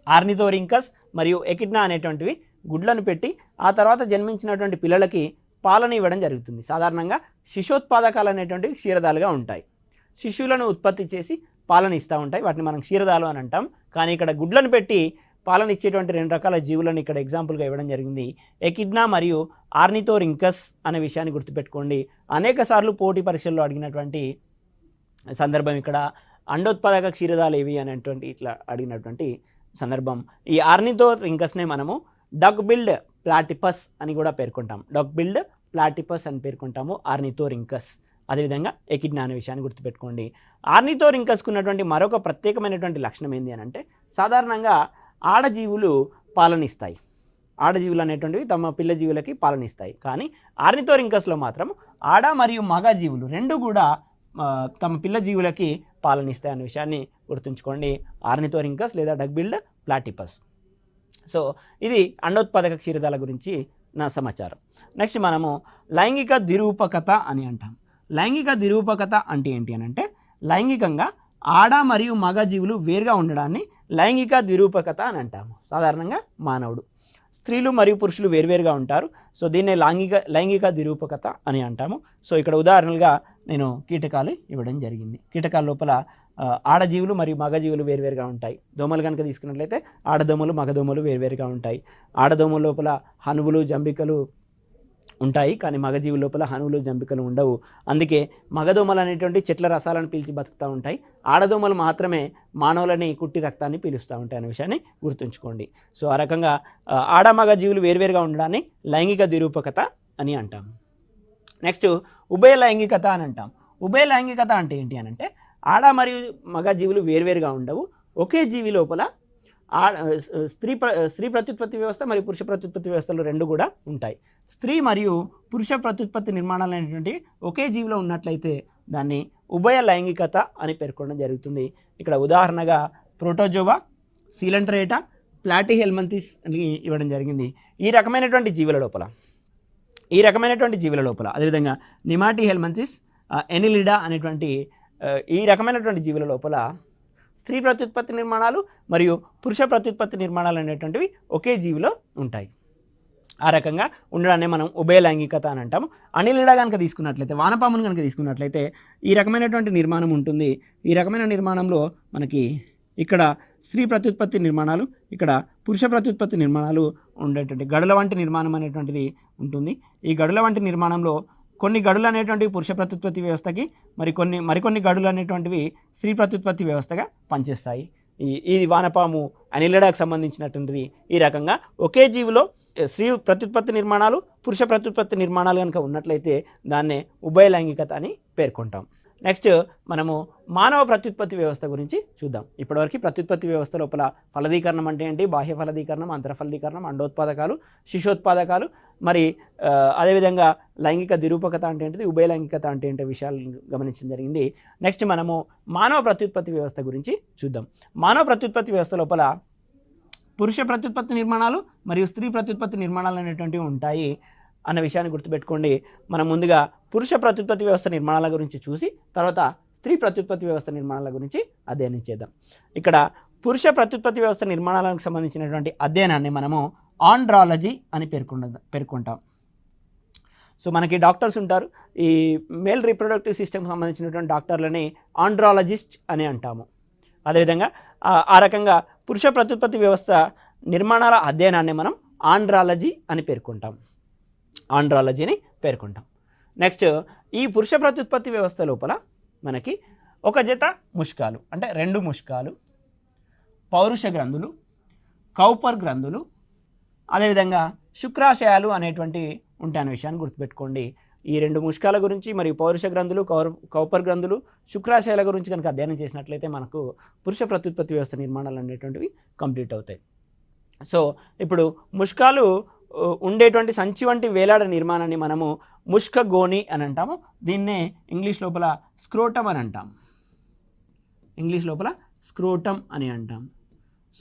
ఆర్నిథోరింకస్ మరియు ఎకిడ్నా అనేటువంటివి గుడ్లను పెట్టి ఆ తర్వాత జన్మించినటువంటి పిల్లలకి పాలన ఇవ్వడం జరుగుతుంది. సాధారణంగా శిశోత్పాదకాలు అనేటువంటివి క్షీరదాలుగా ఉంటాయి. శిశువులను ఉత్పత్తి చేసి పాలన ఇస్తూ ఉంటాయి, వాటిని మనం క్షీరదాలు అని అంటాం. కానీ ఇక్కడ గుడ్లను పెట్టి పాలన ఇచ్చేటువంటి 2 రకాల జీవులను ఇక్కడ ఎగ్జాంపుల్గా ఇవ్వడం జరిగింది, ఎకిడ్నా మరియు ఆర్నిథోరింకస్ అనే విషయాన్ని గుర్తుపెట్టుకోండి. అనేక సార్లు పోటీ పరీక్షల్లో అడిగినటువంటి సందర్భం ఇక్కడ అండోత్పాదక క్షీరదాలు ఏవి అనేటువంటి ఇట్లా అడిగినటువంటి సందర్భం. ఈ ఆర్నిథోరింకస్నే మనము డక్ బిల్డ్ ప్లాటిపస్ అని కూడా పేర్కొంటాము. ఆర్నిథోరింకస్ అదేవిధంగా ఎకిడ్నా అనే విషయాన్ని గుర్తుపెట్టుకోండి. ఆర్నిథోరింకస్కు ఉన్నటువంటి మరొక ప్రత్యేకమైనటువంటి లక్షణం ఏంటి అని అంటే, సాధారణంగా ఆడజీవులు పాలనిస్తాయి. ఆడజీవులు అనేటువంటివి తమ పిల్ల జీవులకి పాలనిస్తాయి. కానీ ఆర్నిథోరింకస్లో మాత్రం ఆడ మరియు మగ జీవులు రెండు కూడా తమ పిల్ల జీవులకి పాలనిస్తాయి అనే విషయాన్ని గుర్తుంచుకోండి. ఆర్నిథోరింకస్ లేదా డక్ బిల్డ్ ప్లాటిపస్. సో ఇది అండోత్పాదక క్షీరదాల గురించి నా సమాచారం. నెక్స్ట్ మనము లైంగిక ద్విరూపకత అని అంటాం. లైంగిక ద్విరూపకత అంటే ఏంటి అని అంటే, లైంగికంగా ఆడ మరియు మగ జీవులు వేరుగా ఉండడాన్ని లైంగిక ద్విరూపకత అని అంటాము. సాధారణంగా మానవుడు, స్త్రీలు మరియు పురుషులు వేరువేరుగా ఉంటారు. సో దీన్నే లైంగిక ద్విరూపకత అని అంటాము. సో ఇక్కడ ఉదాహరణలుగా నేను కీటకాలు ఇవ్వడం జరిగింది. కీటకాల లోపల ఆడజీవులు మరియు మగజీవులు వేరువేరుగా ఉంటాయి. దోమలు కనుక తీసుకున్నట్లయితే ఆడదోమలు మగదోమలు వేరువేరుగా ఉంటాయి. ఆడదోమల లోపల హనువులు జంబికలు ఉంటాయి, కానీ మగజీవుల లోపల హనువులు జంబికలు ఉండవు. అందుకే మగదోమలు అనేటువంటి చెట్ల రసాలను పీల్చి బతుకుతూ ఉంటాయి. ఆడదోమలు మాత్రమే మానవులని కుట్టి రక్తాన్ని పీలుస్తూ ఉంటాయి అనే విషయాన్ని గుర్తుంచుకోండి. సో ఆ రకంగా ఆడ మగ జీవులు వేరువేరుగా ఉండడాన్ని లైంగిక ద్విరూపకత అని అంటాం. నెక్స్ట్ ఉభయ లైంగికత అని అంటాం. ఉభయ లైంగికత అంటే ఏంటి అని అంటే, ఆడ మరియు మగ జీవులు వేరువేరుగా ఉండవు, ఒకే జీవి లోపల స్త్రీ ప్రత్యుత్పత్తి వ్యవస్థ మరియు పురుష ప్రత్యుత్పత్తి వ్యవస్థలు రెండు కూడా ఉంటాయి. స్త్రీ మరియు పురుష ప్రత్యుత్పత్తి నిర్మాణాలు అనేటువంటి ఒకే జీవిలో ఉన్నట్లయితే దాన్ని ఉభయ లైంగికత అని పేర్కొనడం జరుగుతుంది. ఇక్కడ ఉదాహరణగా ప్రోటోజోవా, సీలంట్రేటా, ప్లాటిహెల్మంతిస్ అని ఇవ్వడం జరిగింది. ఈ రకమైనటువంటి జీవుల లోపల అదేవిధంగా నిమాటిహెల్మంతిస్, ఎనిలిడా అనేటువంటి ఈ రకమైనటువంటి జీవుల లోపల స్త్రీ ప్రత్యుత్పత్తి నిర్మాణాలు మరియు పురుష ప్రత్యుత్పత్తి నిర్మాణాలు అనేటువంటివి ఒకే జీవిలో ఉంటాయి. ఆ రకంగా ఉండడాన్ని మనం ఉభయ లైంగికత అని అంటాము. అనిలిడా కనుక తీసుకున్నట్లయితే, వానపామును కనుక తీసుకున్నట్లయితే ఈ రకమైనటువంటి నిర్మాణం ఉంటుంది. ఈ రకమైన నిర్మాణంలో మనకి ఇక్కడ స్త్రీ ప్రత్యుత్పత్తి నిర్మాణాలు, ఇక్కడ పురుష ప్రత్యుత్పత్తి నిర్మాణాలు ఉండేటువంటి గడుల వంటి నిర్మాణం అనేటువంటిది ఉంటుంది. ఈ గడుల వంటి నిర్మాణంలో కొన్ని గడులు అనేటువంటివి పురుష ప్రత్యుత్పత్తి వ్యవస్థకి, మరికొన్ని గడులు అనేటువంటివి స్త్రీ ప్రత్యుత్పత్తి వ్యవస్థగా పనిచేస్తాయి. ఇది వానపాము అనిలిడాకు సంబంధించినటువంటిది. ఈ రకంగా ఒకే జీవిలో స్త్రీ ప్రత్యుత్పత్తి నిర్మాణాలు, పురుష ప్రత్యుత్పత్తి నిర్మాణాలు కనుక ఉన్నట్లయితే దాన్నే ఉభయలైంగికత అని పేర్కొంటాం. నెక్స్ట్ మనము మానవ ప్రత్యుత్పత్తి వ్యవస్థ గురించి చూద్దాం. ఇప్పటివరకు ప్రత్యుత్పత్తి వ్యవస్థ లోపల ఫలదీకరణం అంటే ఏంటి, బాహ్య ఫలదీకరణం, అంతరఫలదీకరణం, అండోత్పాదకాలు, శిశోత్పాదకాలు, మరి అదేవిధంగా లైంగిక నిరూపకత అంటే ఏంటిది, ఉభయలైంగికత అంటే ఏంటి విషయాలు గమనించడం జరిగింది. నెక్స్ట్ మనము మానవ ప్రత్యుత్పత్తి వ్యవస్థ గురించి చూద్దాం. మానవ ప్రత్యుత్పత్తి వ్యవస్థ లోపల పురుష ప్రత్యుత్పత్తి నిర్మాణాలు మరియు స్త్రీ ప్రత్యుత్పత్తి నిర్మాణాలు అనేటువంటివి ఉంటాయి అన్న విషయాన్ని గుర్తుపెట్టుకోండి. మనం ముందుగా పురుష ప్రత్యుత్పత్తి వ్యవస్థ నిర్మాణాల గురించి చూసి తర్వాత స్త్రీ ప్రత్యుత్పత్తి వ్యవస్థ నిర్మాణాల గురించి అధ్యయనం చేద్దాం. ఇక్కడ పురుష ప్రత్యుత్పత్తి వ్యవస్థ నిర్మాణాలకు సంబంధించినటువంటి అధ్యయనాన్ని మనము ఆండ్రాలజీ అని పేర్కొంటాం. సో మనకి డాక్టర్స్ ఉంటారు, ఈ మేల్ రీప్రొడక్టివ్ సిస్టమ్కి సంబంధించినటువంటి డాక్టర్లని ఆండ్రాలజిస్ట్ అని అంటాము. అదేవిధంగా ఆ రకంగా పురుష ప్రత్యుత్పత్తి వ్యవస్థ నిర్మాణాల అధ్యయనాన్ని మనం ఆండ్రాలజీ అని పేర్కొంటాం. నెక్స్ట్ ఈ పురుష ప్రత్యుత్పత్తి వ్యవస్థ లోపల మనకి ఒక జత ముష్కాలు అంటే 2 ముష్కాలు, పౌరుష గ్రంథులు, కౌపర్ గ్రంథులు, అదేవిధంగా శుక్రాశయాలు అనేటువంటివి ఉంటాయనే విషయాన్ని గుర్తుపెట్టుకోండి. ఈ 2 ముష్కాల గురించి మరియు పౌరుష గ్రంథులు, కౌపర్ గ్రంథులు, శుక్రాశయాల గురించి కనుక అధ్యయనం చేసినట్లయితే మనకు పురుష ప్రత్యుత్పత్తి వ్యవస్థ నిర్మాణాలు అనేటువంటివి కంప్లీట్ అవుతాయి. సో ఇప్పుడు ముష్కాలు ఉండేటువంటి సంచి వంటి వేలాడ నిర్మాణాన్ని మనము ముష్క గోని అని అంటాము. దీన్నే ఇంగ్లీష్ లోపల స్క్రోటం అని అంటాం.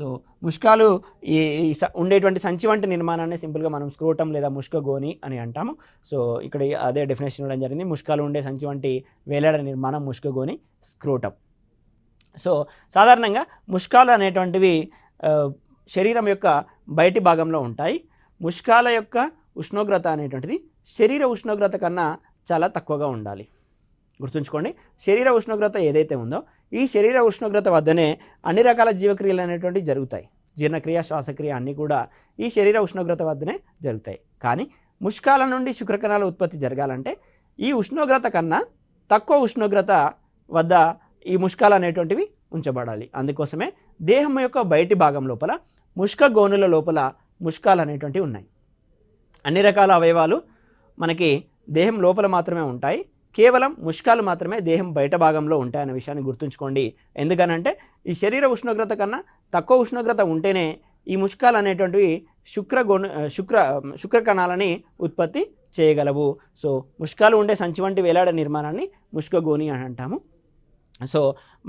సో ముష్కాలు ఈ ఉండేటువంటి సంచి వంటి నిర్మాణాన్ని సింపుల్గా మనం స్క్రోటం లేదా ముష్క గోని అని అంటాము. సో ఇక్కడ అదే డెఫినేషన్ ఇవ్వడం జరిగింది. ముష్కాలు ఉండే సంచి వంటి వేలాడ నిర్మాణం ముష్క గోని, స్క్రోటం. సో సాధారణంగా ముష్కాలు అనేటువంటివి శరీరం యొక్క బయటి భాగంలో ఉంటాయి. ముష్కాల యొక్క ఉష్ణోగ్రత అనేటువంటిది శరీర ఉష్ణోగ్రత కన్నా చాలా తక్కువగా ఉండాలి. గుర్తుంచుకోండి, శరీర ఉష్ణోగ్రత ఏదైతే ఉందో ఈ శరీర ఉష్ణోగ్రత వద్దనే అన్ని రకాల జీవక్రియలు అనేటువంటివి జరుగుతాయి. జీర్ణక్రియ, శ్వాసక్రియ అన్నీ కూడా ఈ శరీర ఉష్ణోగ్రత వద్దనే జరుగుతాయి. కానీ ముష్కాల నుండి శుక్రకణాల ఉత్పత్తి జరగాలంటే ఈ ఉష్ణోగ్రత కన్నా తక్కువ ఉష్ణోగ్రత వద్ద ఈ ముష్కాలు అనేటువంటివి ఉంచబడాలి. అందుకోసమే దేహం యొక్క బయటి భాగం లోపల ముష్క గోనుల లోపల ముష్కాలు అనేటువంటివి ఉన్నాయి. అన్ని రకాల అవయవాలు మనకి దేహం లోపల మాత్రమే ఉంటాయి, కేవలం ముష్కాలు మాత్రమే దేహం బయట భాగంలో ఉంటాయనే విషయాన్ని గుర్తుంచుకోండి. ఎందుకనంటే ఈ శరీర ఉష్ణోగ్రత కన్నా తక్కువ ఉష్ణోగ్రత ఉంటేనే ఈ ముష్కాలు అనేటువంటివి శుక్ర కణాలని ఉత్పత్తి చేయగలవు. సో ముష్కాలు ఉండే సంచి వంటి వేలాడ నిర్మాణాన్ని ముష్క గోని అని అంటాము. సో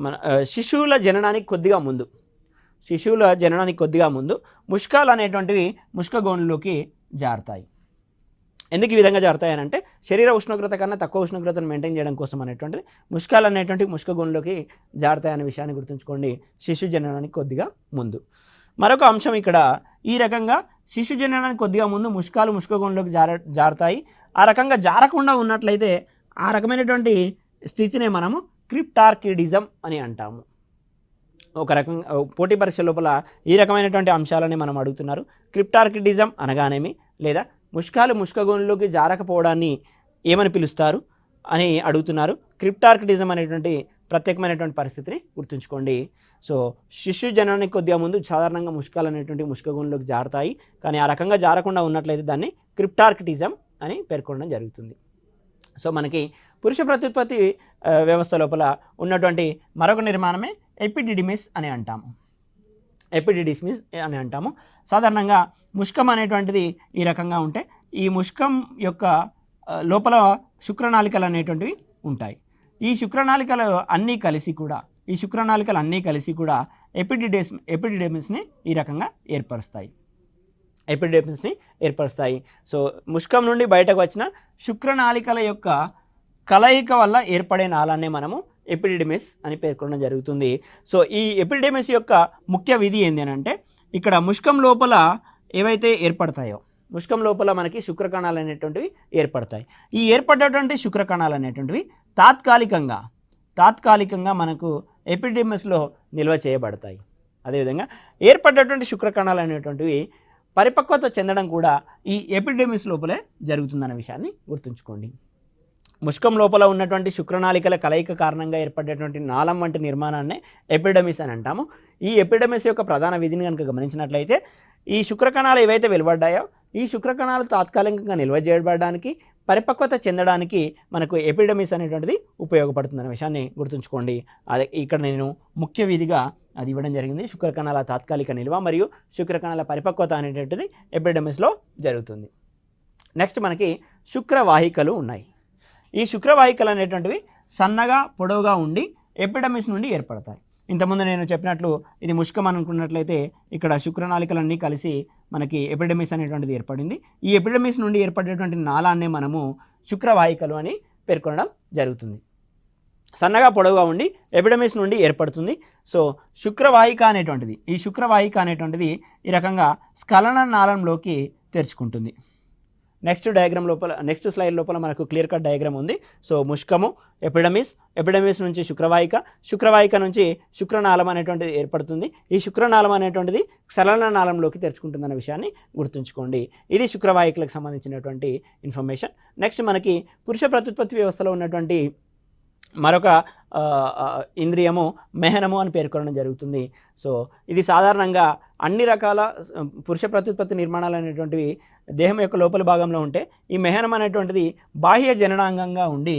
మన శిశువుల జననానికి కొద్దిగా ముందు ముష్కాలు అనేటువంటివి ముష్క గోనులోకి జారుతాయి. ఎందుకు ఈ విధంగా జారుతాయి అని అంటే శరీర ఉష్ణోగ్రత కన్నా తక్కువ ఉష్ణోగ్రతను మెయింటైన్ చేయడం కోసం అనేటువంటిది ముష్కాలు అనేటువంటి ముష్క గోనులోకి జారుతాయి అనే విషయాన్ని గుర్తుంచుకోండి. శిశు జననానికి కొద్దిగా ముందు. మరొక అంశం ఇక్కడ, ఈ రకంగా శిశు జననానికి కొద్దిగా ముందు ముష్కాలు ముష్క గోనులోకి జారుతాయి. ఆ రకంగా జారకుండా ఉన్నట్లయితే ఆ రకమైనటువంటి స్థితినే మనము క్రిప్టార్కిడిజం అని అంటాము. ఒక రకంగా పోటీ పరీక్ష లోపల ఈ రకమైనటువంటి అంశాలని మనం అడుగుతున్నారు. క్రిప్టార్కిడిజం అనగానేమి, లేదా ముష్కాలు ముష్కగోనులోకి జారకపోవడాన్ని ఏమని పిలుస్తారు అని అడుగుతున్నారు. క్రిప్టార్కిడిజం అనేటువంటి ప్రత్యేకమైనటువంటి పరిస్థితిని గుర్తుంచుకోండి. సో శిశు జననానికి కొద్దిగా ముందు సాధారణంగా ముష్కాలు అనేటువంటి ముష్కగోనులోకి జారుతాయి. కానీ ఆ రకంగా జారకుండా ఉన్నట్లయితే దాన్ని క్రిప్టార్కిడిజం అని పేర్కొనడం జరుగుతుంది. సో మనకి పురుష ప్రత్యుత్పత్తి వ్యవస్థ లోపల ఉన్నటువంటి మరొక నిర్మాణమే ఎపిడిడిమిస్ అని అంటాము. సాధారణంగా ముష్కం అనేటువంటిది ఈ రకంగా ఉంటే ఈ ముష్కం యొక్క లోపల శుక్రనాళికలు అనేటువంటివి ఉంటాయి. ఈ శుక్రనాళికలు అన్నీ కలిసి కూడా ఎపిడిడిమిస్ని ఈ రకంగా ఏర్పరుస్తాయి. సో ముష్కం నుండి బయటకు వచ్చిన శుక్రనాళికల యొక్క కలయిక వల్ల ఏర్పడే నాళాన్నే మనము ఎపిడిడిమిస్ అని పేర్కొనడం జరుగుతుంది. సో ఈ ఎపిడిడిమిస్ యొక్క ముఖ్య విధి ఏంటి అని అంటే, ఇక్కడ ముష్కం లోపల ఏవైతే ఏర్పడతాయో, ముష్కం లోపల మనకి శుక్రకణాలు అనేటువంటివి ఏర్పడతాయి. ఈ ఏర్పడేటువంటి శుక్రకణాలు అనేటువంటివి తాత్కాలికంగా మనకు ఎపిడిడిమిస్లో నిల్వ చేయబడతాయి. అదేవిధంగా ఏర్పడేటువంటి శుక్రకణాలు అనేటువంటివి పరిపక్వత చెందడం కూడా ఈ ఎపిడిడిమిస్ లోపలే జరుగుతుందన్న విషయాన్ని గుర్తుంచుకోండి. ముష్కం లోపల ఉన్నటువంటి శుక్రనాళికల కలయిక కారణంగా ఏర్పడేటువంటి నాళం వంటి నిర్మాణాన్ని ఎపిడెమిస్ అని అంటాము. ఈ ఎపిడెమిస్ యొక్క ప్రధాన విధిని కనుక గమనించినట్లయితే ఈ శుక్రకణాలు ఏవైతే వెలువడ్డాయో ఈ శుక్రకణాలు తాత్కాలికంగా నిల్వ చేయబడడానికి, పరిపక్వత చెందడానికి మనకు ఎపిడెమిస్ అనేటువంటిది ఉపయోగపడుతుందనే విషయాన్ని గుర్తుంచుకోండి. అదే ఇక్కడ నేను ముఖ్య విధిగా అది ఇవ్వడం జరిగింది. శుక్రకణాల తాత్కాలిక నిల్వ మరియు శుక్రకణాల పరిపక్వత అనేటువంటిది ఎపిడెమిస్లో జరుగుతుంది. నెక్స్ట్ మనకి శుక్రవాహికలు ఉన్నాయి. ఈ శుక్రవాహికలు అనేటువంటివి సన్నగా పొడవుగా ఉండి ఎపిడెమిస్ నుండి ఏర్పడతాయి. ఇంతకుముందు నేను చెప్పినట్లు ఇది ముష్కం అనుకున్నట్లయితే ఇక్కడ శుక్రనాళికలన్నీ కలిసి మనకి ఎపిడెమిస్ అనేటువంటిది ఏర్పడింది. ఈ ఎపిడెమిస్ నుండి ఏర్పడేటువంటి నాళాన్నే మనము శుక్రవాహికలు అని పేర్కొనడం జరుగుతుంది. సన్నగా పొడవుగా ఉండి ఎపిడెమిస్ నుండి ఏర్పడుతుంది. సో శుక్రవాహిక అనేటువంటిది ఈ రకంగా స్ఖలన నాళంలోకి తెరుచుకుంటుంది. నెక్స్ట్ స్లైడ్ లోపల మనకు క్లియర్ కట్ డయాగ్రామ్ ఉంది. సో ముష్కము, ఎపిడెమిస్ నుంచి శుక్రవాహిక నుంచి శుక్రనాళం అనేటువంటిది ఏర్పడుతుంది. ఈ శుక్రనాళం అనేటువంటిది స్ఖలన నాళంలోకి తెరుచుకుంటుందన్న విషయాన్ని గుర్తుంచుకోండి. ఇది శుక్రవాహికలకు సంబంధించినటువంటి ఇన్ఫర్మేషన్. నెక్స్ట్ మనకి పురుష ప్రత్యుత్పత్తి వ్యవస్థలో ఉన్నటువంటి మరొక ఇంద్రియము మెహనము అని పేర్కొనడం జరుగుతుంది. సో ఇది సాధారణంగా అన్ని రకాల పురుష ప్రత్యుత్పత్తి నిర్మాణాలు అనేటువంటివి దేహం యొక్క లోపల భాగంలో ఉంటే ఈ మెహనం అనేటువంటిది బాహ్య జననాంగంగా ఉండి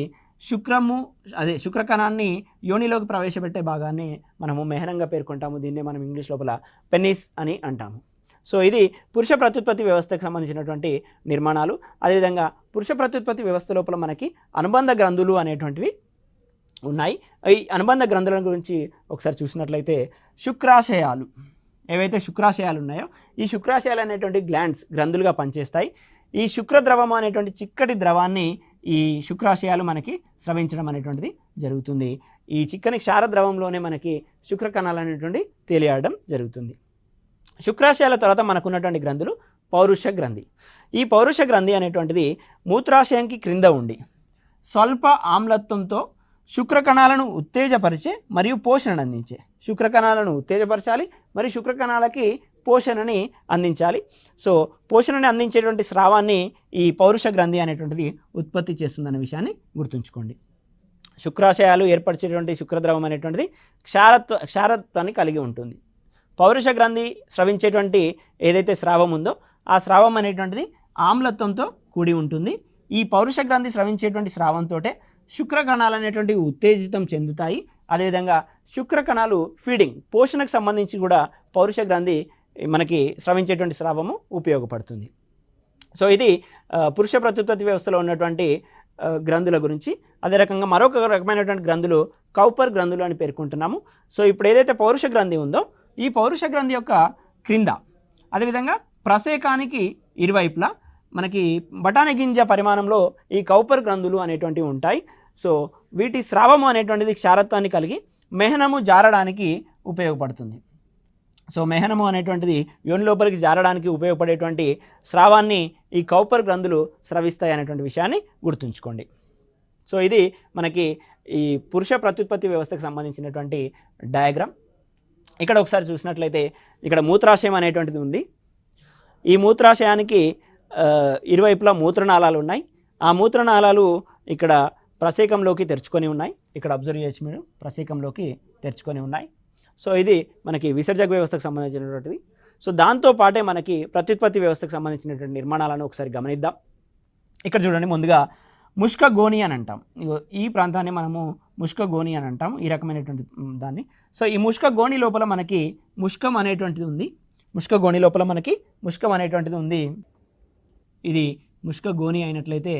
శుక్రకణాన్ని యోనిలోకి ప్రవేశపెట్టే భాగాన్ని మనము మెహనంగా పేర్కొంటాము. దీన్నే మనం ఇంగ్లీష్ లోపల పెన్నిస్ అని అంటాము. సో ఇది పురుష ప్రత్యుత్పత్తి వ్యవస్థకు సంబంధించినటువంటి నిర్మాణాలు. అదేవిధంగా పురుష ప్రత్యుత్పత్తి వ్యవస్థ లోపల మనకి అనుబంధ గ్రంథులు అనేటువంటివి ఉన్నాయి. ఈ అనుబంధ గ్రంథుల గురించి ఒకసారి చూసినట్లయితే ఏవైతే శుక్రాశయాలు ఉన్నాయో ఈ శుక్రాశయాలు అనేటువంటి గ్రంథులుగా పనిచేస్తాయి. ఈ శుక్రద్రవము అనేటువంటి చిక్కటి ద్రవాన్ని ఈ శుక్రాశయాలు మనకి స్రవించడం అనేటువంటిది జరుగుతుంది. ఈ చిక్కని క్షార ద్రవంలోనే మనకి శుక్రకణాలు అనేటువంటి తేలియాడడం జరుగుతుంది. శుక్రాశయాల తర్వాత మనకున్నటువంటి గ్రంథులు పౌరుష గ్రంథి. ఈ పౌరుష గ్రంథి అనేటువంటిది మూత్రాశయంకి క్రింద ఉండి స్వల్ప ఆమ్లత్వంతో శుక్రకణాలను ఉత్తేజపరిచే మరియు పోషణను అందించే. శుక్రకణాలను ఉత్తేజపరచాలి మరియు శుక్రకణాలకి పోషణని అందించాలి. సో పోషణని అందించేటువంటి స్రావాన్ని ఈ పౌరుష గ్రంథి అనేటువంటిది ఉత్పత్తి చేస్తుందనే విషయాన్ని గుర్తుంచుకోండి. శుక్రాశయాలు ఏర్పరిచేటువంటి శుక్రద్రవం అనేటువంటిది క్షారత్వాన్ని కలిగి ఉంటుంది. పౌరుష గ్రంథి స్రవించేటువంటి ఏదైతే స్రావం ఉందో ఆ స్రావం అనేటువంటిది ఆమ్లత్వంతో కూడి ఉంటుంది. ఈ పౌరుష గ్రంథి స్రవించేటువంటి స్రావంతో శుక్రకణాలు అనేటువంటి ఉత్తేజితం చెందుతాయి. అదేవిధంగా శుక్రకణాలు పోషణకు సంబంధించి కూడా పౌరుష గ్రంథి మనకి స్రవించేటువంటి స్రావము ఉపయోగపడుతుంది. సో ఇది పురుష ప్రత్యుత్పత్తి వ్యవస్థలో ఉన్నటువంటి గ్రంథుల గురించి. అదే రకంగా మరొక రకమైనటువంటి గ్రంథులు కౌపర్ గ్రంథులు అని పేర్కొంటున్నాము. సో ఇప్పుడు ఏదైతే పౌరుష గ్రంథి ఉందో ఈ పౌరుష గ్రంథి యొక్క క్రింద అదేవిధంగా ప్రసేకానికి ఇరువైపులా మనకి బఠానీ గింజ పరిమాణంలో ఈ కౌపర్ గ్రంథులు అనేటువంటివి ఉంటాయి. సో వీటి స్రావము అనేటువంటిది క్షారత్వాన్ని కలిగి మెహనము జారడానికి ఉపయోగపడుతుంది. సో మెహనము అనేటువంటిది యోని లోపలికి జారడానికి ఉపయోగపడేటువంటి స్రావాన్ని ఈ కౌపర్ గ్రంథులు స్రవిస్తాయి అనేటువంటి విషయాన్ని గుర్తుంచుకోండి. సో ఇది మనకి ఈ పురుష ప్రత్యుత్పత్తి వ్యవస్థకు సంబంధించినటువంటి డయాగ్రామ్. ఇక్కడ ఒకసారి చూసినట్లయితే ఇక్కడ మూత్రాశయం అనేటువంటిది ఉంది. ఈ మూత్రాశయానికి ఇరువైపులా మూత్రనాళాలు ఉన్నాయి. ఆ మూత్రనాళాలు ఇక్కడ ప్రసేకంలోకి తెరుచుకొని ఉన్నాయి. ఇక్కడ అబ్జర్వ్ చేయొచ్చు మీరు, ప్రసేకంలోకి తెరుచుకొని ఉన్నాయి. సో ఇది మనకి విసర్జక వ్యవస్థకు సంబంధించినటువంటిది. సో దాంతో పాటే మనకి ప్రత్యుత్పత్తి వ్యవస్థకు సంబంధించినటువంటి నిర్మాణాలను ఒకసారి గమనిద్దాం. ఇక్కడ చూడండి, ముందుగా ముష్క గోని అని అంటాం. ఈ ప్రాంతాన్ని మనము ముష్క గోని అని అంటాం, ఈ రకమైనటువంటి దాన్ని. సో ఈ ముష్క గోని లోపల మనకి ముష్కం అనేటువంటిది ఉంది. ముష్క గోని లోపల మనకి ముష్కం అనేటువంటిది ఉంది. ఇది ముష్క గోని అయినట్లయితే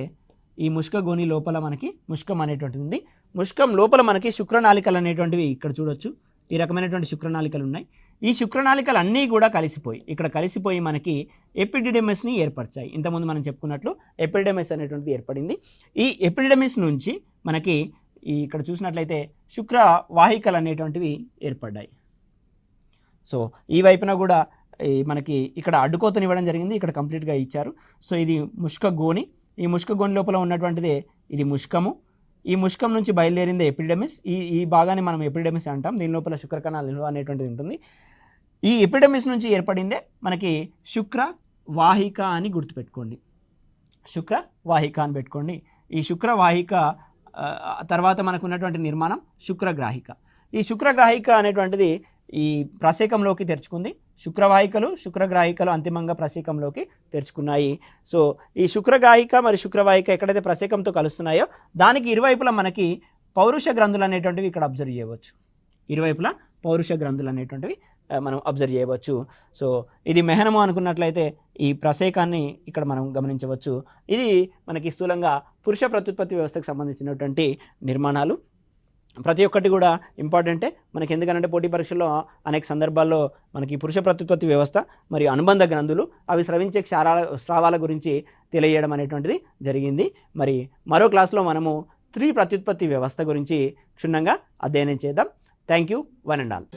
ఈ ముష్క గోని లోపల మనకి ముష్కం అనేటువంటిది ఉంది. ముష్కం లోపల మనకి శుక్రనాళికలు అనేటువంటివి ఇక్కడ చూడొచ్చు. ఈ రకమైనటువంటి శుక్రనాళికలు ఉన్నాయి. ఈ శుక్రనాళికలు అన్నీ కూడా కలిసిపోయి మనకి ఎపిడిడెమిస్ని ఏర్పరిచాయి. ఇంతకుముందు మనం చెప్పుకున్నట్లు ఎపిడిడెమిస్ అనేటువంటిది ఏర్పడింది. ఈ ఎపిడిడెమిస్ నుంచి మనకి ఇక్కడ చూసినట్లయితే శుక్రవాహికలు అనేటువంటివి ఏర్పడ్డాయి. సో ఈ వైపున కూడా మనకి ఇక్కడ అడ్డుకోతని ఇవ్వడం జరిగింది, ఇక్కడ కంప్లీట్గా ఇచ్చారు. సో ఇది ముష్క గోని. ఈ ముష్క గోని లోపల ఉన్నటువంటిదే ఇది ముష్కము. ఈ ముష్కం నుంచి బయలుదేరింది ఎపిడెమిస్. ఈ భాగాన్ని మనం ఎపిడెమిస్ అంటాం. దీని లోపల శుక్రకణాలు నిల్వ అనేటువంటిది ఉంటుంది. ఈ ఎపిడెమిస్ నుంచి ఏర్పడిందే మనకి శుక్రవాహిక అని గుర్తుపెట్టుకోండి. శుక్రవాహిక అని పెట్టుకోండి. ఈ శుక్రవాహిక తర్వాత మనకు ఉన్నటువంటి నిర్మాణం శుక్రగ్రాహిక. ఈ శుక్రగ్రాహిక అనేటువంటిది ఈ ప్రసేకంలోకి తెరుచుకుంది. శుక్రగ్రాహికలు అంతిమంగా ప్రసేకంలోకి తెరుచుకున్నాయి. సో ఈ శుక్రగ్రాహిక మరియు శుక్రవాహిక ఎక్కడైతే ప్రసేకంతో కలుస్తున్నాయో దానికి ఇరువైపులా మనకి పౌరుష గ్రంథులు అనేటువంటివి ఇక్కడ అబ్జర్వ్ చేయవచ్చు. ఇరువైపులా పౌరుష గ్రంథులు అనేటువంటివి మనం అబ్జర్వ్ చేయవచ్చు. సో ఇది మెహనము అనుకున్నట్లయితే ఈ ప్రసేకాన్ని ఇక్కడ మనం గమనించవచ్చు. ఇది మనకి స్థూలంగా పురుష ప్రత్యుత్పత్తి వ్యవస్థకు సంబంధించినటువంటి నిర్మాణాలు. ప్రతి ఒక్కటి కూడా ఇంపార్టెంటే మనకి, ఎందుకంటే పోటీ పరీక్షల్లో అనేక సందర్భాల్లో మనకి పురుష ప్రత్యుత్పత్తి వ్యవస్థ మరియు అనుబంధ గ్రంథులు అవి స్రవించే స్రావాల గురించి తెలియజేయడం అనేటువంటిది జరిగింది. మరి మరో క్లాస్లో మనము స్త్రీ ప్రత్యుత్పత్తి వ్యవస్థ గురించి క్షుణ్ణంగా అధ్యయనం చేద్దాం. Thank you, one and all.